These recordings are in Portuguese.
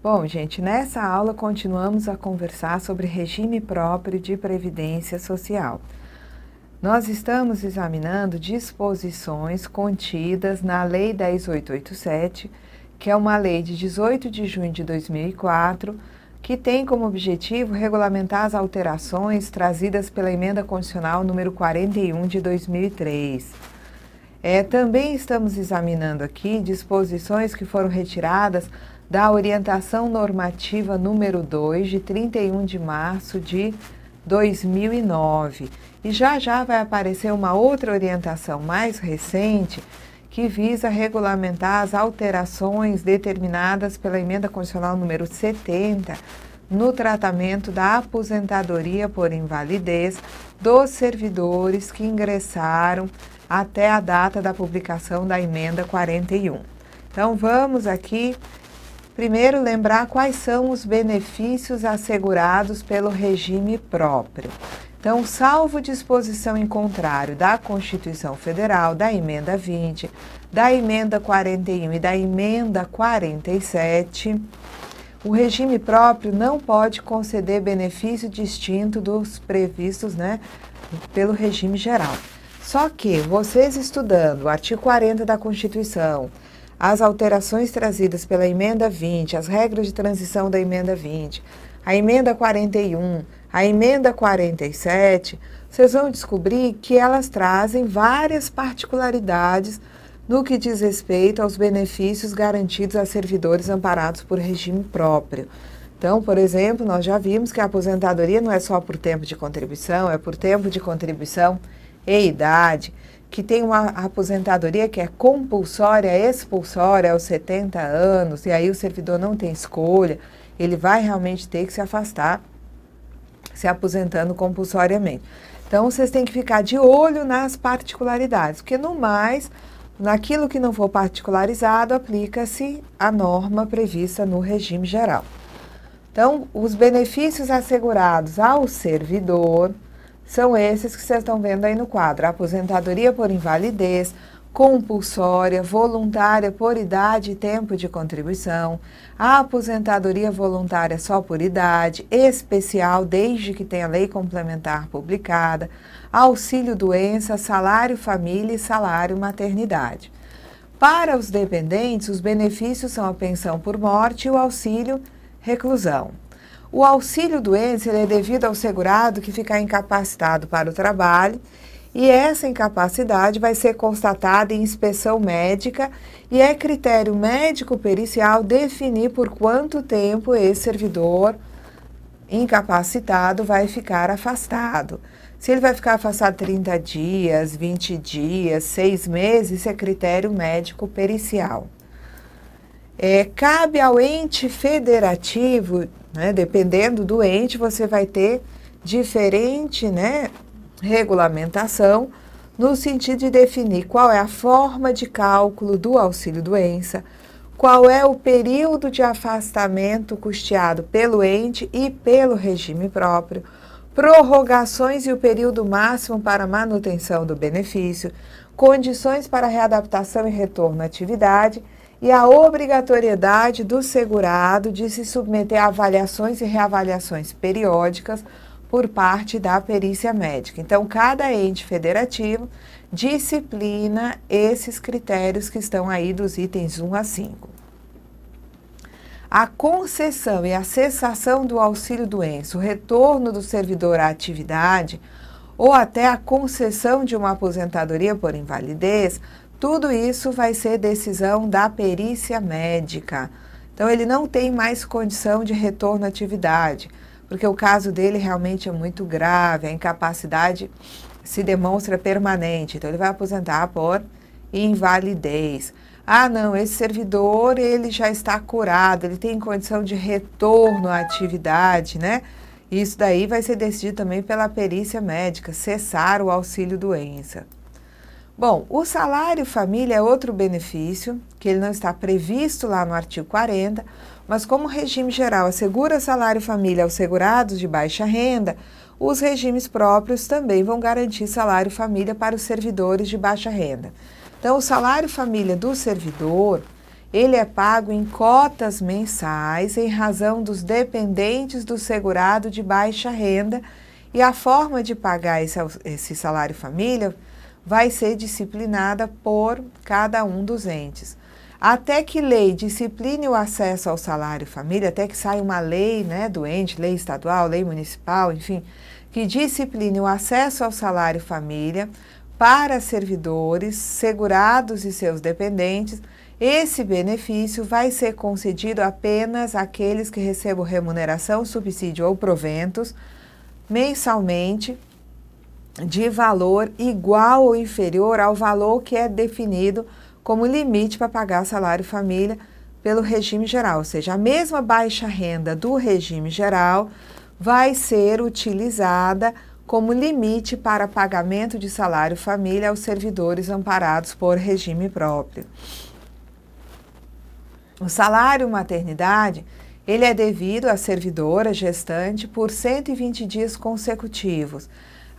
Bom, gente, nessa aula continuamos a conversar sobre regime próprio de previdência social. Nós estamos examinando disposições contidas na Lei 10.887, que é uma lei de 18 de junho de 2004, que tem como objetivo regulamentar as alterações trazidas pela Emenda Constitucional número 41 de 2003. Também estamos examinando aqui disposições que foram retiradas da orientação normativa número 2, de 31 de março de 2009. E já vai aparecer uma outra orientação mais recente que visa regulamentar as alterações determinadas pela Emenda Constitucional número 70 no tratamento da aposentadoria por invalidez dos servidores que ingressaram até a data da publicação da Emenda 41. Então, vamos aqui primeiro lembrar quais são os benefícios assegurados pelo regime próprio. Então, salvo disposição em contrário da Constituição Federal, da Emenda 20, da Emenda 41 e da Emenda 47, o regime próprio não pode conceder benefício distinto dos previstos, pelo regime geral. Só que vocês estudando o artigo 40 da Constituição, as alterações trazidas pela Emenda 20, as regras de transição da Emenda 20, a Emenda 41, a Emenda 47, vocês vão descobrir que elas trazem várias particularidades no que diz respeito aos benefícios garantidos a servidores amparados por regime próprio. Então, por exemplo, nós já vimos que a aposentadoria não é só por tempo de contribuição, é por tempo de contribuição e idade, que tem uma aposentadoria que é compulsória, expulsória aos 70 anos, e aí o servidor não tem escolha, ele vai realmente ter que se afastar, se aposentando compulsoriamente. Então, vocês têm que ficar de olho nas particularidades, porque no mais, naquilo que não for particularizado, aplica-se a norma prevista no regime geral. Então, os benefícios assegurados ao servidor são esses que vocês estão vendo aí no quadro: a aposentadoria por invalidez, compulsória, voluntária por idade e tempo de contribuição, a aposentadoria voluntária só por idade, especial desde que tenha lei complementar publicada, auxílio-doença, salário-família e salário-maternidade. Para os dependentes, os benefícios são a pensão por morte e o auxílio-reclusão. O auxílio-doença é devido ao segurado que ficar incapacitado para o trabalho, e essa incapacidade vai ser constatada em inspeção médica e é critério médico-pericial definir por quanto tempo esse servidor incapacitado vai ficar afastado. Se ele vai ficar afastado 30 dias, 20 dias, 6 meses, isso é critério médico-pericial. Cabe ao ente federativo, dependendo do ente, você vai ter diferente, regulamentação, no sentido de definir qual é a forma de cálculo do auxílio-doença, qual é o período de afastamento custeado pelo ente e pelo regime próprio, prorrogações e o período máximo para manutenção do benefício, condições para readaptação e retorno à atividade, e a obrigatoriedade do segurado de se submeter a avaliações e reavaliações periódicas por parte da perícia médica. Então, cada ente federativo disciplina esses critérios que estão aí dos itens 1 a 5. A concessão e a cessação do auxílio-doença, o retorno do servidor à atividade ou até a concessão de uma aposentadoria por invalidez, tudo isso vai ser decisão da perícia médica. Então, ele não tem mais condição de retorno à atividade, porque o caso dele realmente é muito grave, a incapacidade se demonstra permanente. Então, ele vai aposentar por invalidez. Ah, não, esse servidor, ele já está curado, ele tem condição de retorno à atividade, Isso daí vai ser decidido também pela perícia médica, cessar o auxílio-doença. Bom, o salário-família é outro benefício, que ele não está previsto lá no artigo 40, mas como o regime geral assegura salário-família aos segurados de baixa renda, os regimes próprios também vão garantir salário-família para os servidores de baixa renda. Então, o salário-família do servidor, ele é pago em cotas mensais em razão dos dependentes do segurado de baixa renda, e a forma de pagar esse salário família vai ser disciplinada por cada um dos entes. Até que lei discipline o acesso ao salário família, até que saia uma lei, né, do ente, lei estadual, lei municipal, enfim, que discipline o acesso ao salário família para servidores, segurados e seus dependentes, esse benefício vai ser concedido apenas àqueles que recebam remuneração, subsídio ou proventos mensalmente de valor igual ou inferior ao valor que é definido como limite para pagar salário família pelo regime geral, ou seja, a mesma baixa renda do regime geral vai ser utilizada como limite para pagamento de salário família aos servidores amparados por regime próprio. O salário maternidade, ele é devido à servidora gestante por 120 dias consecutivos.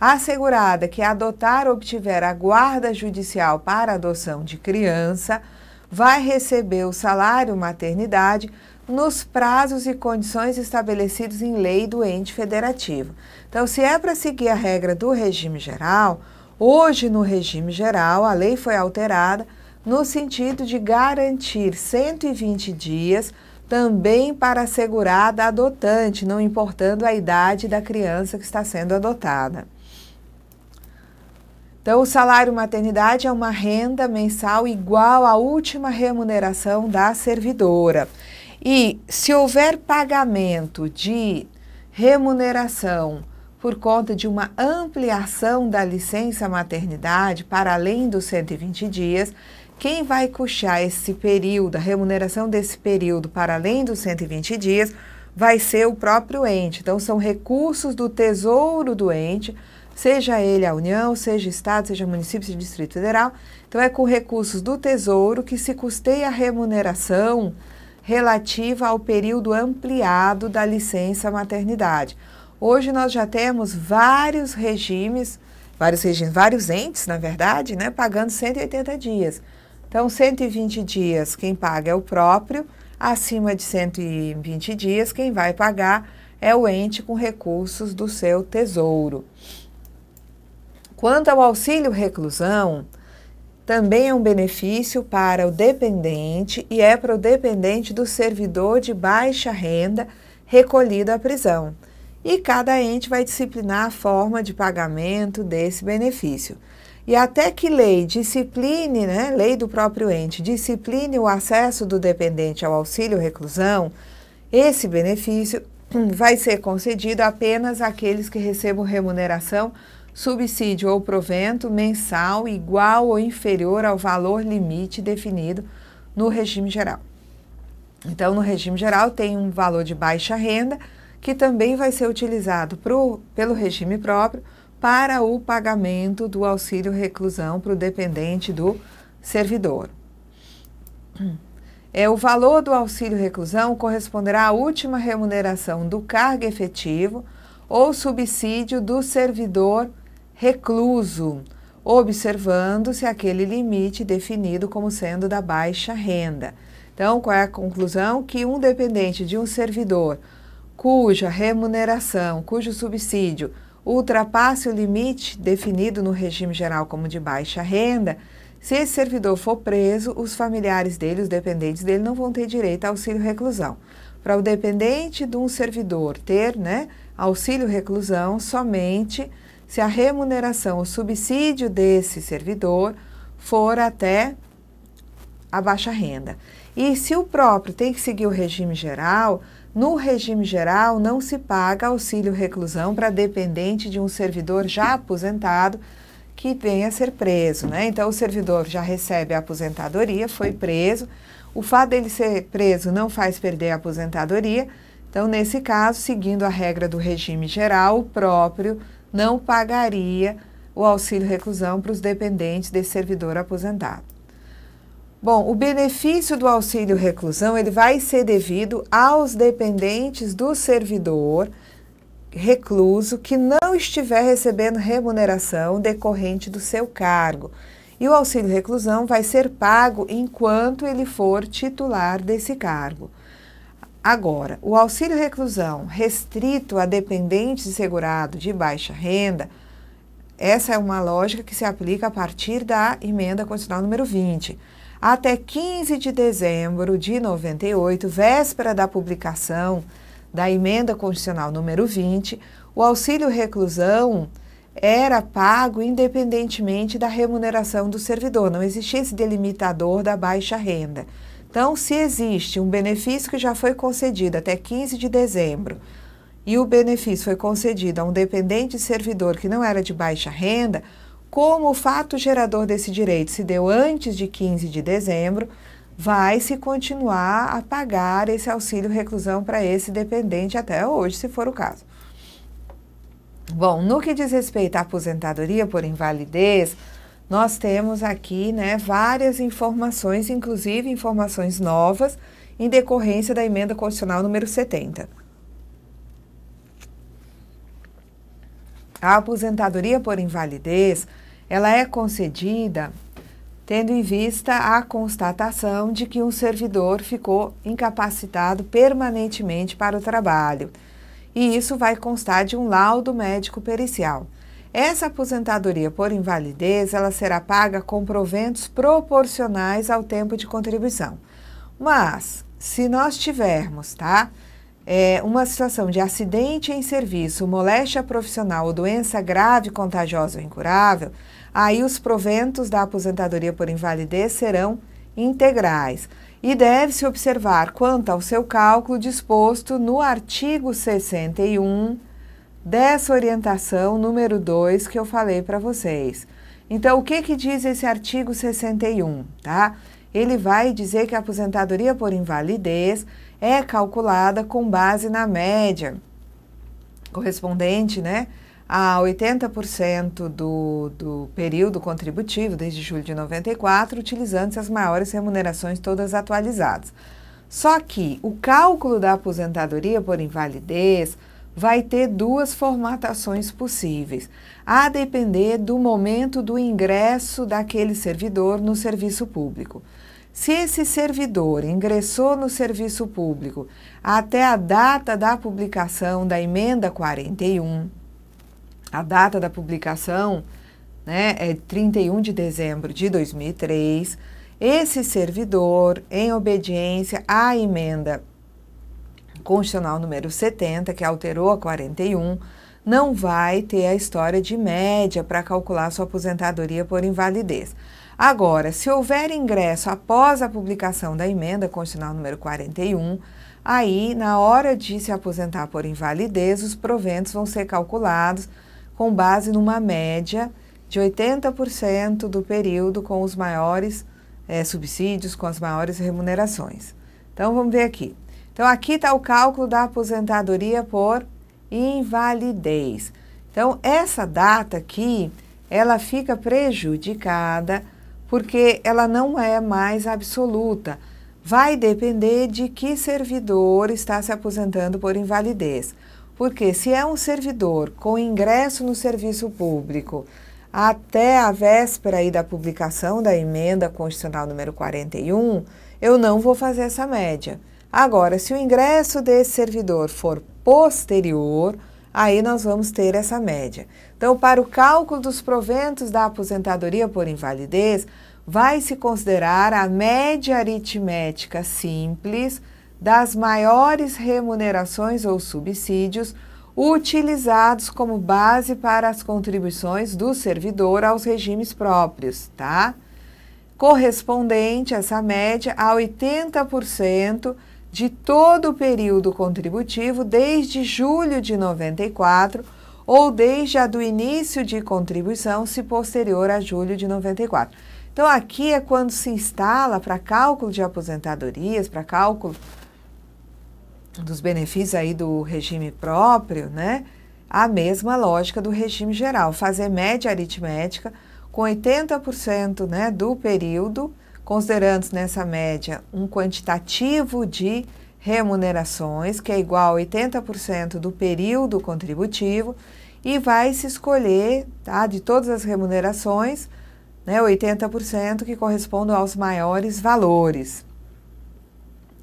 A assegurada que adotar ou obtiver a guarda judicial para adoção de criança vai receber o salário maternidade nos prazos e condições estabelecidos em lei do ente federativo. Então, se é para seguir a regra do regime geral, hoje no regime geral a lei foi alterada no sentido de garantir 120 dias também para a assegurada adotante, não importando a idade da criança que está sendo adotada. Então, o salário maternidade é uma renda mensal igual à última remuneração da servidora. E se houver pagamento de remuneração por conta de uma ampliação da licença maternidade para além dos 120 dias, quem vai custear esse período, a remuneração desse período para além dos 120 dias, vai ser o próprio ente. Então, são recursos do tesouro do ente, seja ele a União, seja Estado, seja município, seja Distrito Federal. Então, é com recursos do Tesouro que se custeia a remuneração relativa ao período ampliado da licença maternidade. Hoje nós já temos vários entes, na verdade, né, pagando 180 dias. Então, 120 dias quem paga é o próprio, acima de 120 dias quem vai pagar é o ente com recursos do seu tesouro. Quanto ao auxílio reclusão, também é um benefício para o dependente e é para o dependente do servidor de baixa renda recolhido à prisão. E cada ente vai disciplinar a forma de pagamento desse benefício. E até que lei discipline, né, lei do próprio ente, discipline o acesso do dependente ao auxílio reclusão, esse benefício vai ser concedido apenas àqueles que recebam remuneração, subsídio ou provento mensal igual ou inferior ao valor limite definido no regime geral. Então, no regime geral tem um valor de baixa renda que também vai ser utilizado pelo regime próprio para o pagamento do auxílio reclusão para o dependente do servidor. O valor do auxílio reclusão corresponderá à última remuneração do cargo efetivo ou subsídio do servidor recluso, observando-se aquele limite definido como sendo da baixa renda. Então, qual é a conclusão? Que um dependente de um servidor cuja remuneração, cujo subsídio ultrapasse o limite definido no regime geral como de baixa renda, se esse servidor for preso, os familiares dele, os dependentes dele, não vão ter direito a auxílio reclusão. Para o dependente de um servidor ter, né, auxílio reclusão somente se a remuneração, o subsídio desse servidor for até a baixa renda. E se o próprio tem que seguir o regime geral, no regime geral não se paga auxílio reclusão para dependente de um servidor já aposentado que venha a ser preso, né? Então, o servidor já recebe a aposentadoria, foi preso. O fato dele ser preso não faz perder a aposentadoria. Então, nesse caso, seguindo a regra do regime geral, o próprio não pagaria o auxílio reclusão para os dependentes desse servidor aposentado. Bom, o benefício do auxílio reclusão ele vai ser devido aos dependentes do servidor recluso que não estiver recebendo remuneração decorrente do seu cargo. E o auxílio reclusão vai ser pago enquanto ele for titular desse cargo. Agora, o auxílio reclusão restrito a dependente de segurado de baixa renda, essa é uma lógica que se aplica a partir da emenda constitucional número 20. Até 15 de dezembro de 98, véspera da publicação da emenda constitucional número 20, o auxílio reclusão era pago independentemente da remuneração do servidor, não existia esse delimitador da baixa renda. Então, se existe um benefício que já foi concedido até 15 de dezembro e o benefício foi concedido a um dependente servidor que não era de baixa renda, como o fato gerador desse direito se deu antes de 15 de dezembro, vai-se continuar a pagar esse auxílio reclusão para esse dependente até hoje, se for o caso. Bom, no que diz respeito à aposentadoria por invalidez, nós temos aqui, né, várias informações, inclusive informações novas, em decorrência da emenda constitucional número 70. A aposentadoria por invalidez, ela é concedida tendo em vista a constatação de que um servidor ficou incapacitado permanentemente para o trabalho. E isso vai constar de um laudo médico pericial. Essa aposentadoria por invalidez, ela será paga com proventos proporcionais ao tempo de contribuição. Mas, se nós tivermos, uma situação de acidente em serviço, moléstia profissional ou doença grave, contagiosa ou incurável, aí os proventos da aposentadoria por invalidez serão integrais. E deve-se observar quanto ao seu cálculo disposto no artigo 61 dessa orientação número 2 que eu falei para vocês. Então, o que diz esse artigo 61, tá? Ele vai dizer que a aposentadoria por invalidez é calculada com base na média correspondente, né, a 80% do período contributivo desde julho de 94, utilizando-se as maiores remunerações todas atualizadas. Só que o cálculo da aposentadoria por invalidez vai ter duas formatações possíveis, a depender do momento do ingresso daquele servidor no serviço público. Se esse servidor ingressou no serviço público até a data da publicação da emenda 41, a data da publicação, né, é 31 de dezembro de 2003, esse servidor, em obediência à emenda constitucional número 70, que alterou a 41, não vai ter a história de média para calcular sua aposentadoria por invalidez. Agora, se houver ingresso após a publicação da emenda constitucional número 41, aí, na hora de se aposentar por invalidez, os proventos vão ser calculados com base numa média de 80% do período com os maiores subsídios, com as maiores remunerações. Então, vamos ver aqui. Então, aqui está o cálculo da aposentadoria por invalidez. Então, essa data aqui, ela fica prejudicada porque ela não é mais absoluta. Vai depender de que servidor está se aposentando por invalidez. Porque se é um servidor com ingresso no serviço público até a véspera aí da publicação da emenda constitucional número 41, eu não vou fazer essa média. Agora, se o ingresso desse servidor for posterior, aí nós vamos ter essa média. Então, para o cálculo dos proventos da aposentadoria por invalidez, vai se considerar a média aritmética simples das maiores remunerações ou subsídios utilizados como base para as contribuições do servidor aos regimes próprios, tá? Correspondente essa média a 80% de todo o período contributivo desde julho de 94 ou desde a do início de contribuição, se posterior a julho de 94. Então, aqui é quando se instala para cálculo de aposentadorias, para cálculo dos benefícios aí do regime próprio, né? A mesma lógica do regime geral, fazer média aritmética com 80%, né, do período, considerando nessa média um quantitativo de remunerações, que é igual a 80% do período contributivo, e vai se escolher, tá, de todas as remunerações, né, 80% que correspondem aos maiores valores.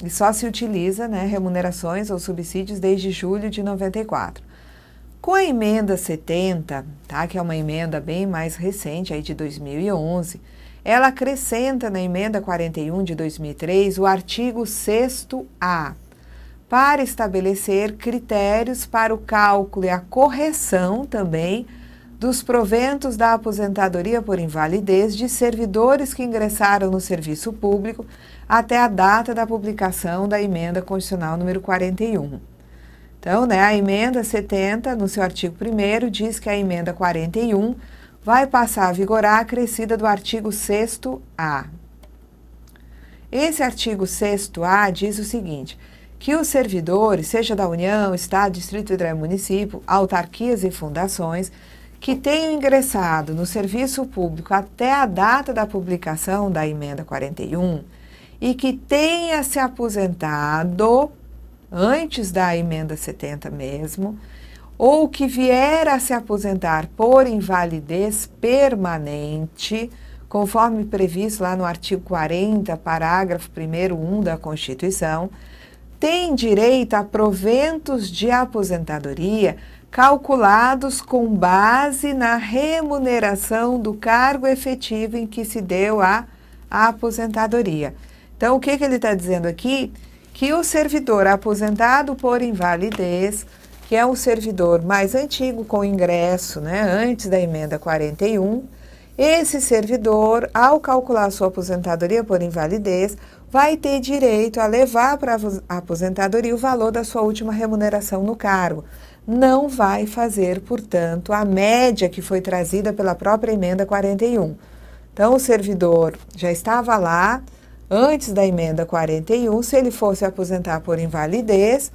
E só se utiliza, né, remunerações ou subsídios desde julho de 94. Com a emenda 70, tá, que é uma emenda bem mais recente, aí de 2011, ela acrescenta na emenda 41 de 2003 o artigo 6º-A, para estabelecer critérios para o cálculo e a correção também dos proventos da aposentadoria por invalidez de servidores que ingressaram no serviço público até a data da publicação da emenda constitucional número 41. Então, né, a emenda 70, no seu artigo 1º, diz que a emenda 41 vai passar a vigorar acrescida do artigo 6º-A. Esse artigo 6º-A diz o seguinte, que os servidores, seja da União, Estado, Distrito Federal e Município, autarquias e fundações, que tenham ingressado no serviço público até a data da publicação da emenda 41 e que tenha se aposentado antes da emenda 70 mesmo, ou que vier a se aposentar por invalidez permanente, conforme previsto lá no artigo 40, parágrafo 1º, 1 da Constituição, tem direito a proventos de aposentadoria calculados com base na remuneração do cargo efetivo em que se deu a aposentadoria. Então, o que ele está dizendo aqui? Que o servidor aposentado por invalidez, que é um servidor mais antigo com ingresso, né, antes da emenda 41, esse servidor, ao calcular sua aposentadoria por invalidez, vai ter direito a levar para a aposentadoria o valor da sua última remuneração no cargo. Não vai fazer, portanto, a média que foi trazida pela própria emenda 41. Então, o servidor já estava lá antes da emenda 41, se ele fosse aposentar por invalidez,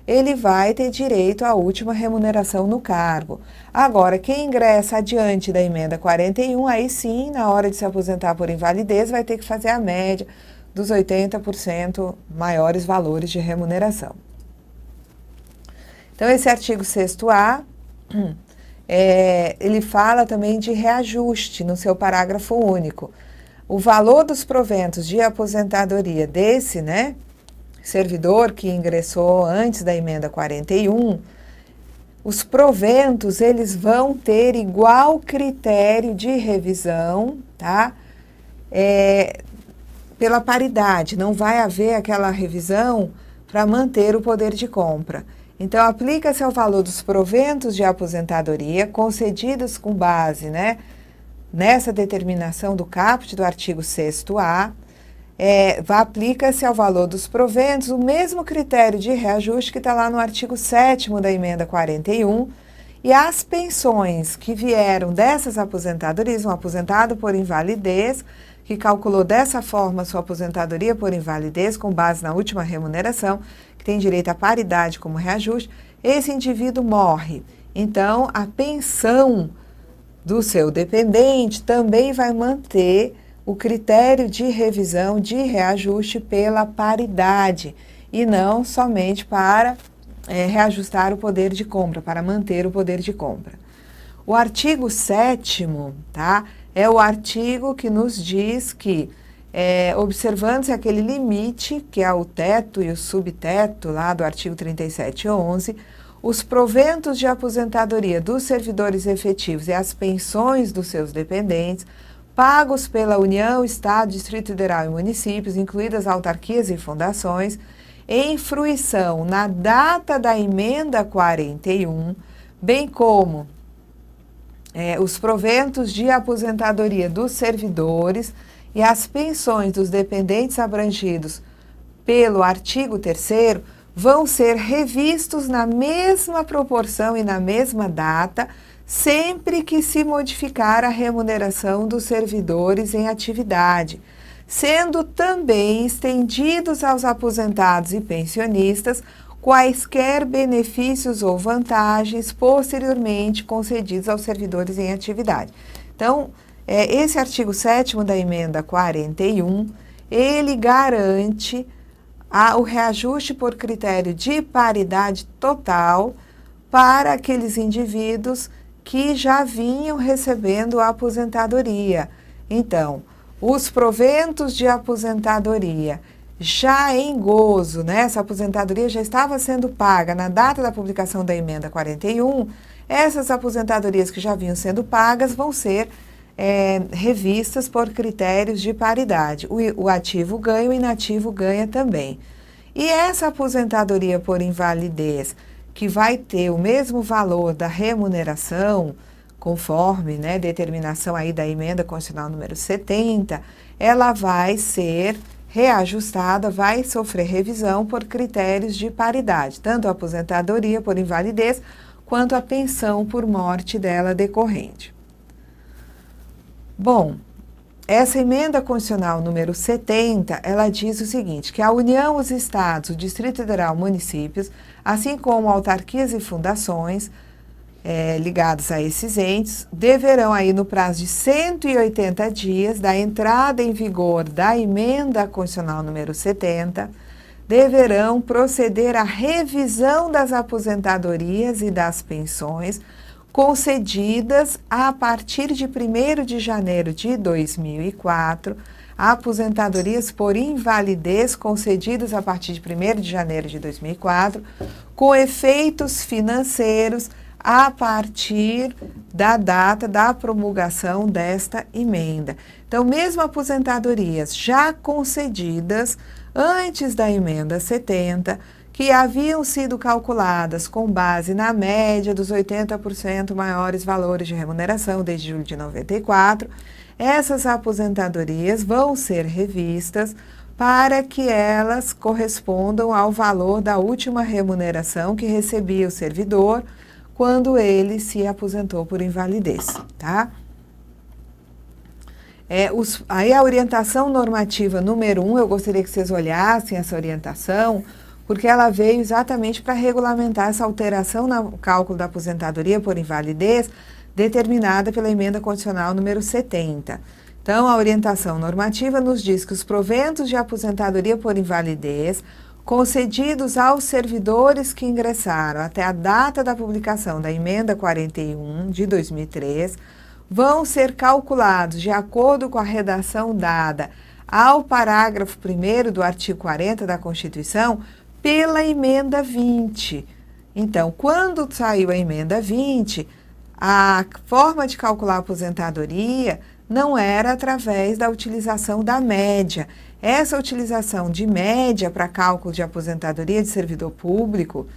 ele vai ter direito à última remuneração no cargo. Agora, quem ingressa adiante da emenda 41, aí sim, na hora de se aposentar por invalidez, vai ter que fazer a média dos 80% maiores valores de remuneração. Então, esse artigo 6º-A, ele fala também de reajuste no seu parágrafo único. O valor dos proventos de aposentadoria desse, né, servidor que ingressou antes da emenda 41, os proventos, eles vão ter igual critério de revisão, tá? Pela paridade, não vai haver aquela revisão para manter o poder de compra. Então, aplica-se ao valor dos proventos de aposentadoria concedidos com base, né, nessa determinação do caput do artigo 6º-A, aplica-se ao valor dos proventos o mesmo critério de reajuste que está lá no artigo 7º da emenda 41, e as pensões que vieram dessas aposentadorias, um aposentado por invalidez, que calculou dessa forma sua aposentadoria por invalidez com base na última remuneração, que tem direito à paridade como reajuste, esse indivíduo morre. Então, a pensão do seu dependente também vai manter o critério de revisão de reajuste pela paridade e não somente para reajustar o poder de compra, para manter o poder de compra. O artigo 7º, tá, é o artigo que nos diz que, observando-se aquele limite, que é o teto e o subteto lá do artigo 3711, os proventos de aposentadoria dos servidores efetivos e as pensões dos seus dependentes, pagos pela União, Estado, Distrito Federal e municípios, incluídas autarquias e fundações, em fruição na data da emenda 41, bem como os proventos de aposentadoria dos servidores e as pensões dos dependentes abrangidos pelo artigo 3º, vão ser revistos na mesma proporção e na mesma data, sempre que se modificar a remuneração dos servidores em atividade, sendo também estendidos aos aposentados e pensionistas quaisquer benefícios ou vantagens posteriormente concedidos aos servidores em atividade. Então, esse artigo 7º da emenda 41, ele garante o reajuste por critério de paridade total para aqueles indivíduos que já vinham recebendo a aposentadoria. Então, os proventos de aposentadoria já em gozo, né, essa aposentadoria já estava sendo paga na data da publicação da emenda 41, essas aposentadorias que já vinham sendo pagas vão ser revistas por critérios de paridade. O ativo ganha, o inativo ganha também. E essa aposentadoria por invalidez, que vai ter o mesmo valor da remuneração, conforme, né, determinação aí da emenda constitucional número 70, ela vai ser reajustada, vai sofrer revisão por critérios de paridade, tanto a aposentadoria por invalidez, quanto a pensão por morte dela decorrente. Bom, essa emenda constitucional número 70, ela diz o seguinte, que a União, os Estados, o Distrito Federal, municípios, assim como autarquias e fundações ligados a esses entes, deverão aí no prazo de 180 dias da entrada em vigor da emenda constitucional número 70, deverão proceder à revisão das aposentadorias e das pensões concedidas a partir de 1º de janeiro de 2004, aposentadorias por invalidez concedidas a partir de 1º de janeiro de 2004, com efeitos financeiros a partir da data da promulgação desta emenda. Então, mesmo aposentadorias já concedidas antes da emenda 70, que haviam sido calculadas com base na média dos 80% maiores valores de remuneração desde julho de 94, essas aposentadorias vão ser revistas para que elas correspondam ao valor da última remuneração que recebia o servidor quando ele se aposentou por invalidez, tá? Aí a orientação normativa número 1, eu gostaria que vocês olhassem essa orientação, porque ela veio exatamente para regulamentar essa alteração no cálculo da aposentadoria por invalidez determinada pela emenda constitucional número 70. Então, a orientação normativa nos diz que os proventos de aposentadoria por invalidez concedidos aos servidores que ingressaram até a data da publicação da emenda 41 de 2003 vão ser calculados de acordo com a redação dada ao parágrafo 1º do artigo 40 da Constituição pela emenda 20. Então, quando saiu a emenda 20, a forma de calcular a aposentadoria não era através da utilização da média. Essa utilização de média para cálculo de aposentadoria de servidor público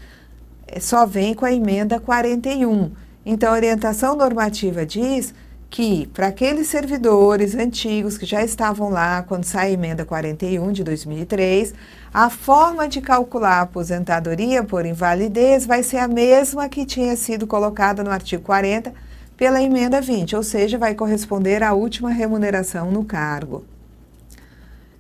só vem com a emenda 41. Então, a orientação normativa diz que, para aqueles servidores antigos que já estavam lá quando sai a emenda 41 de 2003, a forma de calcular a aposentadoria por invalidez vai ser a mesma que tinha sido colocada no artigo 40 pela emenda 20, ou seja, vai corresponder à última remuneração no cargo.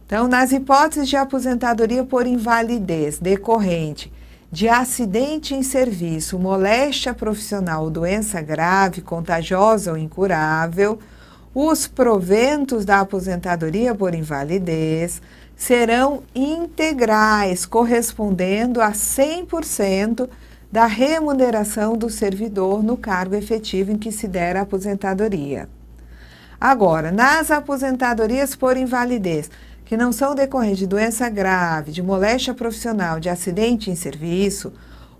Então, nas hipóteses de aposentadoria por invalidez decorrente de acidente em serviço, moléstia profissional, doença grave, contagiosa ou incurável, os proventos da aposentadoria por invalidez serão integrais, correspondendo a 100% da remuneração do servidor no cargo efetivo em que se der a aposentadoria. Agora, nas aposentadorias por invalidez, que não são decorrentes de doença grave, de moléstia profissional, de acidente em serviço,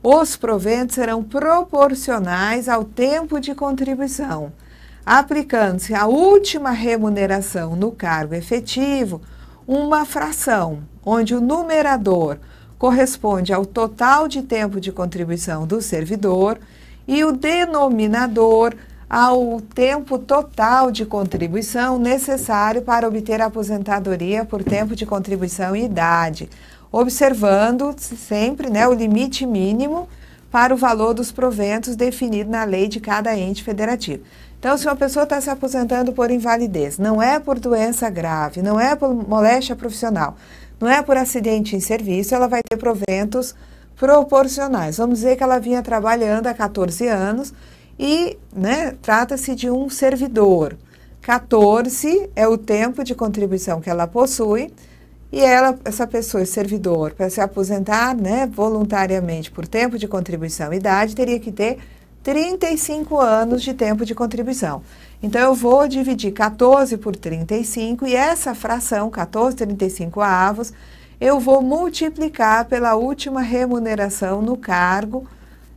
os proventos serão proporcionais ao tempo de contribuição, aplicando-se à última remuneração no cargo efetivo uma fração, onde o numerador corresponde ao total de tempo de contribuição do servidor e o denominador ao tempo total de contribuição necessário para obter a aposentadoria por tempo de contribuição e idade, observando sempre, né, o limite mínimo para o valor dos proventos definido na lei de cada ente federativo. Então, se uma pessoa está se aposentando por invalidez, não é por doença grave, não é por moléstia profissional, não é por acidente em serviço, ela vai ter proventos proporcionais. Vamos dizer que ela vinha trabalhando há 14 anos e, né, trata-se de um servidor. 14 é o tempo de contribuição que ela possui e essa pessoa, esse servidor, para se aposentar, né, voluntariamente por tempo de contribuição e idade, teria que ter 35 anos de tempo de contribuição. Então, eu vou dividir 14 por 35 e essa fração, 14,35 avos, eu vou multiplicar pela última remuneração no cargo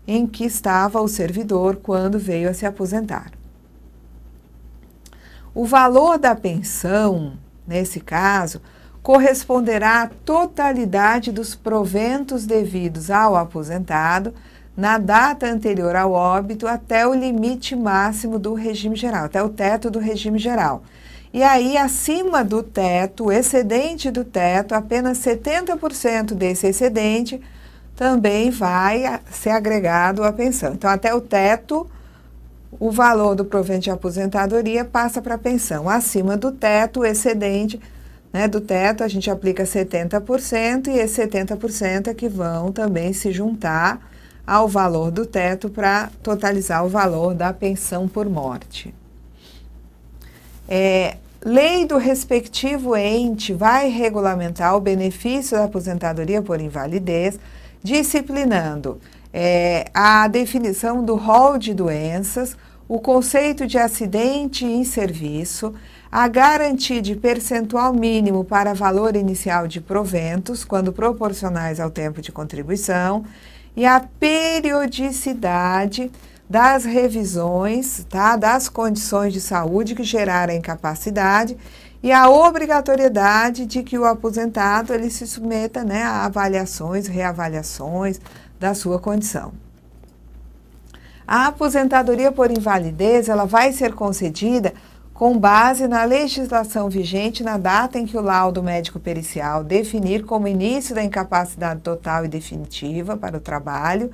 em que estava o servidor quando veio a se aposentar. O valor da pensão, nesse caso, corresponderá à totalidade dos proventos devidos ao aposentado na data anterior ao óbito até o limite máximo do regime geral, até o teto do regime geral. E aí, acima do teto, o excedente do teto, apenas 70% desse excedente também vai ser agregado à pensão. Então, até o teto, o valor do provento de aposentadoria passa para a pensão. Acima do teto, o excedente, né, do teto, a gente aplica 70% e esses 70% é que vão também se juntar ao valor do teto para totalizar o valor da pensão por morte. Lei do respectivo ente vai regulamentar o benefício da aposentadoria por invalidez, disciplinando a definição do rol de doenças, o conceito de acidente em serviço, a garantia de percentual mínimo para valor inicial de proventos, quando proporcionais ao tempo de contribuição, e a periodicidade das revisões, tá, das condições de saúde que geraram a incapacidade e a obrigatoriedade de que o aposentado ele se submeta, né, a avaliações, reavaliações da sua condição. A aposentadoria por invalidez ela vai ser concedida com base na legislação vigente na data em que o laudo médico-pericial definir como início da incapacidade total e definitiva para o trabalho,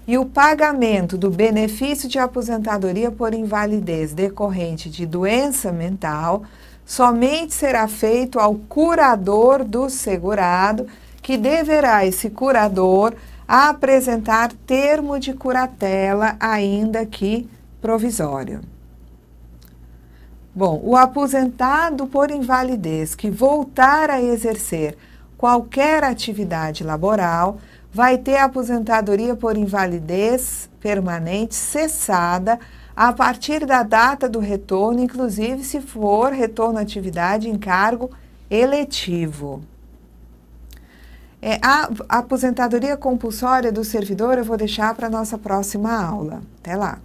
e o pagamento do benefício de aposentadoria por invalidez decorrente de doença mental somente será feito ao curador do segurado, que deverá esse curador apresentar termo de curatela, ainda que provisório. Bom, o aposentado por invalidez que voltar a exercer qualquer atividade laboral vai ter a aposentadoria por invalidez permanente cessada a partir da data do retorno, inclusive se for retorno à atividade em cargo eletivo. A aposentadoria compulsória do servidor eu vou deixar para a nossa próxima aula. Até lá!